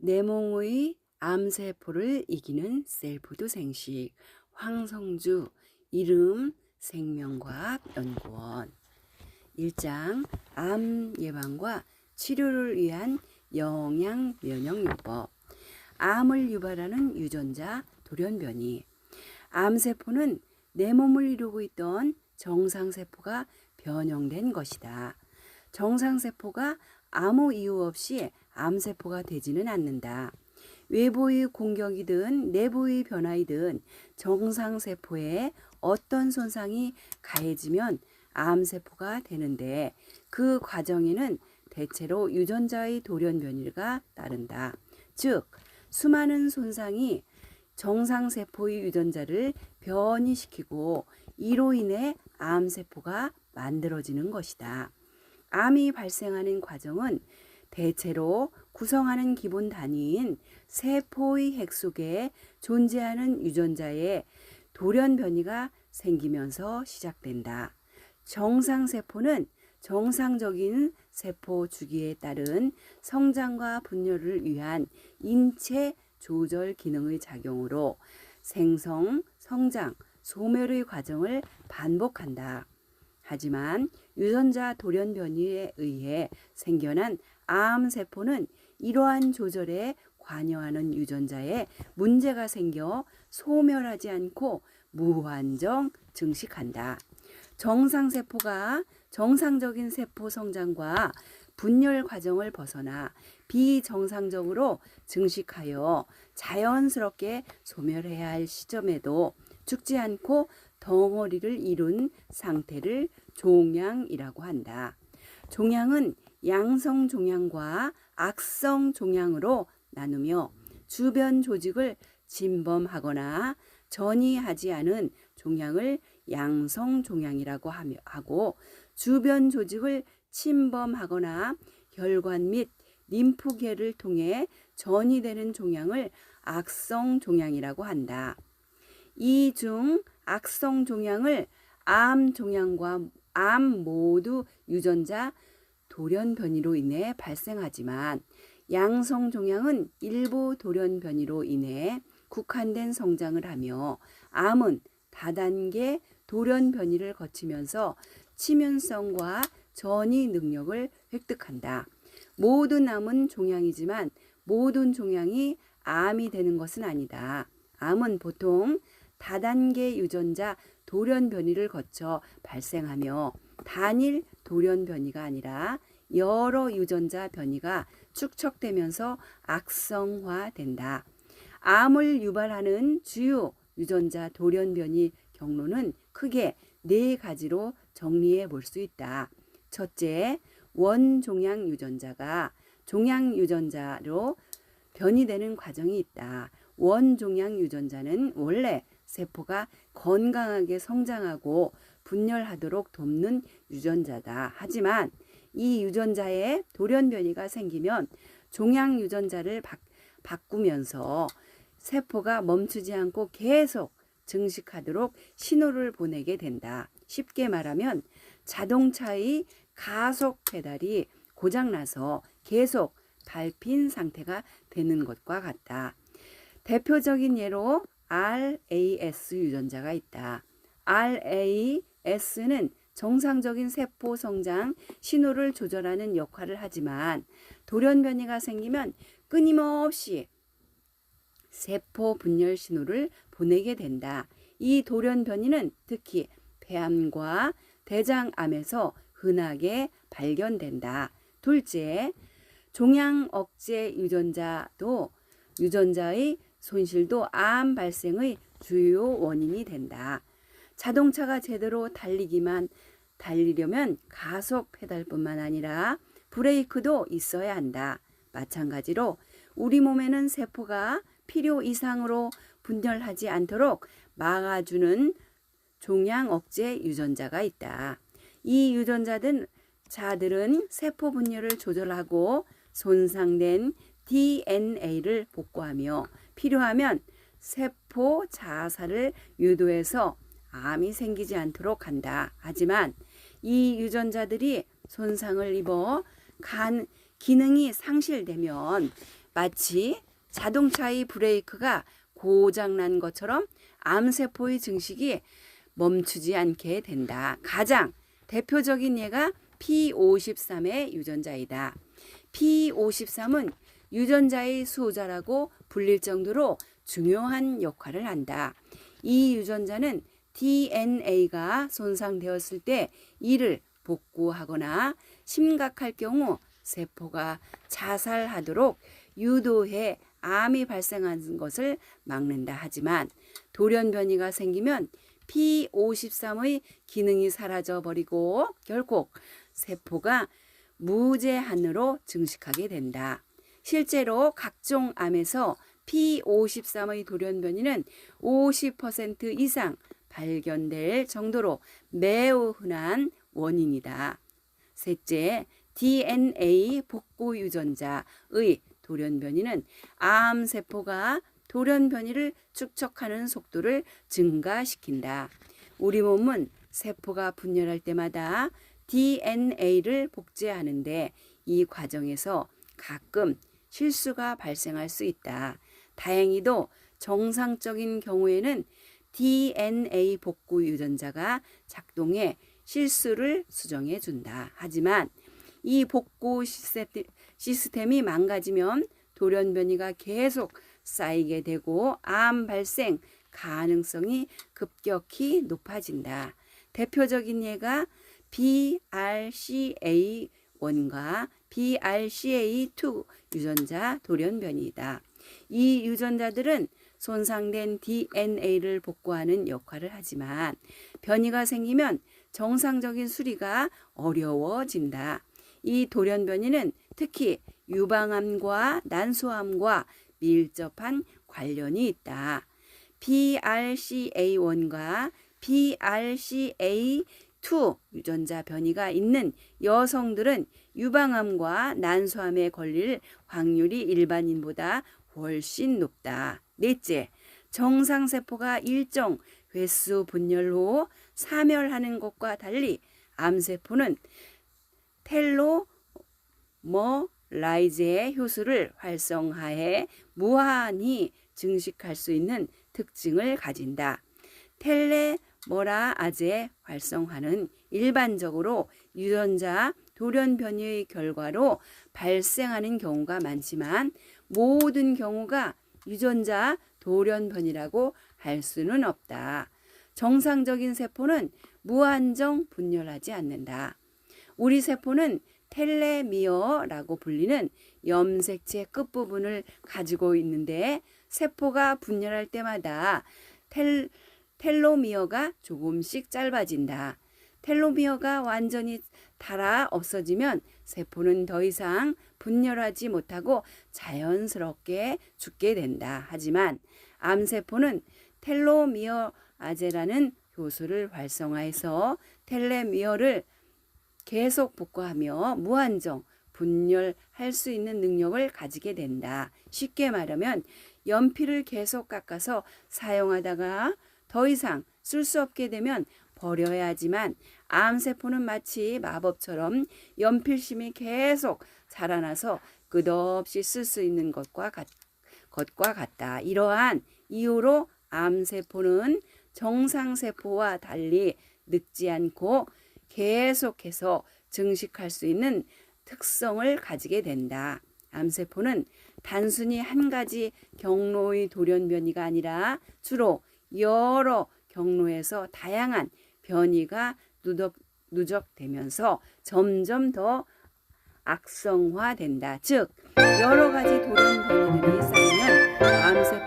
내몽의 암세포를 이기는 셀푸드 생식 황성주 이름 생명과학연구원 1장 암 예방과 치료를 위한 영양 면역요법 암을 유발하는 유전자 돌연변이 암세포는 내 몸을 이루고 있던 정상세포가 변형된 것이다. 정상세포가 아무 이유 없이 암세포가 되지는 않는다. 외부의 공격이든 내부의 변화이든 정상세포에 어떤 손상이 가해지면 암세포가 되는데 그 과정에는 대체로 유전자의 돌연변이가 따른다. 즉, 수많은 손상이 정상세포의 유전자를 변이시키고 이로 인해 암세포가 만들어지는 것이다. 암이 발생하는 과정은 대체로 구성하는 기본 단위인 세포의 핵 속에 존재하는 유전자의 돌연변이가 생기면서 시작된다. 정상세포는 정상적인 세포 주기에 따른 성장과 분열을 위한 인체 조절 기능의 작용으로 생성, 성장, 소멸의 과정을 반복한다. 하지만 유전자 돌연변이에 의해 생겨난 암세포는 이러한 조절에 관여하는 유전자에 문제가 생겨 소멸하지 않고 무한정 증식한다. 정상세포가 정상적인 세포 성장과 분열 과정을 벗어나 비정상적으로 증식하여 자연스럽게 소멸해야 할 시점에도 죽지 않고 덩어리를 이룬 상태를 종양이라고 한다. 종양은 양성 종양과 악성 종양으로 나누며 주변 조직을 침범하거나 전이하지 않은 종양을 양성 종양이라고 하고 주변 조직을 침범하거나 혈관 및 림프계를 통해 전이되는 종양을 악성 종양이라고 한다. 이 중 악성 종양을 암 종양과 암 모두 유전자 돌연변이로 인해 발생하지만 양성 종양은 일부 돌연변이로 인해 국한된 성장을 하며 암은 다단계 돌연변이를 거치면서 치명성과 전이 능력을 획득한다. 모든 암은 종양이지만 모든 종양이 암이 되는 것은 아니다. 암은 보통 다단계 유전자 돌연변이를 거쳐 발생하며 단일 돌연변이가 아니라 여러 유전자 변이가 축적되면서 악성화된다. 암을 유발하는 주요 유전자 돌연변이 경로는 크게 4가지로 정리해 볼 수 있다. 첫째, 원종양 유전자가 종양 유전자로 변이되는 과정이 있다. 원종양 유전자는 원래 세포가 건강하게 성장하고 분열하도록 돕는 유전자다. 하지만 이 유전자에 돌연변이가 생기면 종양 유전자를 바꾸면서 세포가 멈추지 않고 계속 증식하도록 신호를 보내게 된다. 쉽게 말하면 자동차의 가속 페달이 고장나서 계속 밟힌 상태가 되는 것과 같다. 대표적인 예로 RAS 유전자가 있다. RAS는 정상적인 세포 성장 신호를 조절하는 역할을 하지만 돌연변이가 생기면 끊임없이 세포 분열 신호를 보내게 된다. 이 돌연변이는 특히 폐암과 대장암에서 흔하게 발견된다. 둘째, 종양 억제 유전자의 손실도 암 발생의 주요 원인이 된다. 자동차가 제대로 달리려면 가속 페달뿐만 아니라 브레이크도 있어야 한다. 마찬가지로 우리 몸에는 세포가 필요 이상으로 분열하지 않도록 막아주는 종양 억제 유전자가 있다. 이 유전자들은 세포 분열을 조절하고 손상된 DNA를 복구하며 필요하면 세포 자살을 유도해서 암이 생기지 않도록 한다. 하지만 이 유전자들이 손상을 입어 기능이 상실되면 마치 자동차의 브레이크가 고장난 것처럼 암세포의 증식이 멈추지 않게 된다. 가장 대표적인 예가 P53의 유전자이다. P53은 유전자의 수호자라고 불릴 정도로 중요한 역할을 한다. 이 유전자는 DNA가 손상되었을 때 이를 복구하거나 심각할 경우 세포가 자살하도록 유도해 암이 발생하는 것을 막는다. 하지만 돌연변이가 생기면 P53의 기능이 사라져버리고 결국 세포가 무제한으로 증식하게 된다. 실제로 각종 암에서 P53의 돌연변이는 50% 이상 발견될 정도로 매우 흔한 원인이다. 셋째, DNA 복구 유전자의 돌연변이는 암세포가 돌연변이를 축적하는 속도를 증가시킨다. 우리 몸은 세포가 분열할 때마다 DNA를 복제하는데 이 과정에서 가끔 실수가 발생할 수 있다. 다행히도 정상적인 경우에는 DNA 복구 유전자가 작동해 실수를 수정해 준다. 하지만 이 복구 시스템이 망가지면 돌연변이가 계속 쌓이게 되고 암 발생 가능성이 급격히 높아진다. 대표적인 예가 BRCA1과 BRCA2 유전자 돌연변이다. 이 유전자들은 손상된 DNA를 복구하는 역할을 하지만 변이가 생기면 정상적인 수리가 어려워진다. 이 돌연변이는 특히 유방암과 난소암과 밀접한 관련이 있다. BRCA1과 BRCA2 유전자 변이가 있는 여성들은 유방암과 난소암에 걸릴 확률이 일반인보다 훨씬 높다. 넷째, 정상세포가 일정 횟수 분열 후 사멸하는 것과 달리 암세포는 텔로머라이즈의 효소를 활성화해 무한히 증식할 수 있는 특징을 가진다. 텔레머라아제 활성화는 일반적으로 유전자 돌연변이의 결과로 발생하는 경우가 많지만 모든 경우가 유전자 돌연변이라고 할 수는 없다. 정상적인 세포는 무한정 분열하지 않는다. 우리 세포는 텔레미어라고 불리는 염색체 끝부분을 가지고 있는데 세포가 분열할 때마다 텔로미어가 조금씩 짧아진다. 텔로미어가 완전히 닳아 없어지면 세포는 더 이상 분열하지 못하고 자연스럽게 죽게 된다. 하지만 암세포는 텔로미어아제라는 효소를 활성화해서 텔레미어를 계속 복구하며 무한정 분열할 수 있는 능력을 가지게 된다. 쉽게 말하면 연필을 계속 깎아서 사용하다가 더 이상 쓸 수 없게 되면 버려야 하지만 암세포는 마치 마법처럼 연필심이 계속 자라나서 끝없이 쓸 수 있는 것과 같다. 이러한 이유로 암세포는 정상세포와 달리 늙지 않고 계속해서 증식할 수 있는 특성을 가지게 된다. 암세포는 단순히 한 가지 경로의 돌연변이가 아니라 주로 여러 경로에서 다양한 변이가 누적되면서 점점 더 악성화된다. 즉 여러 가지 돌연변이들이 쌓이면 암세포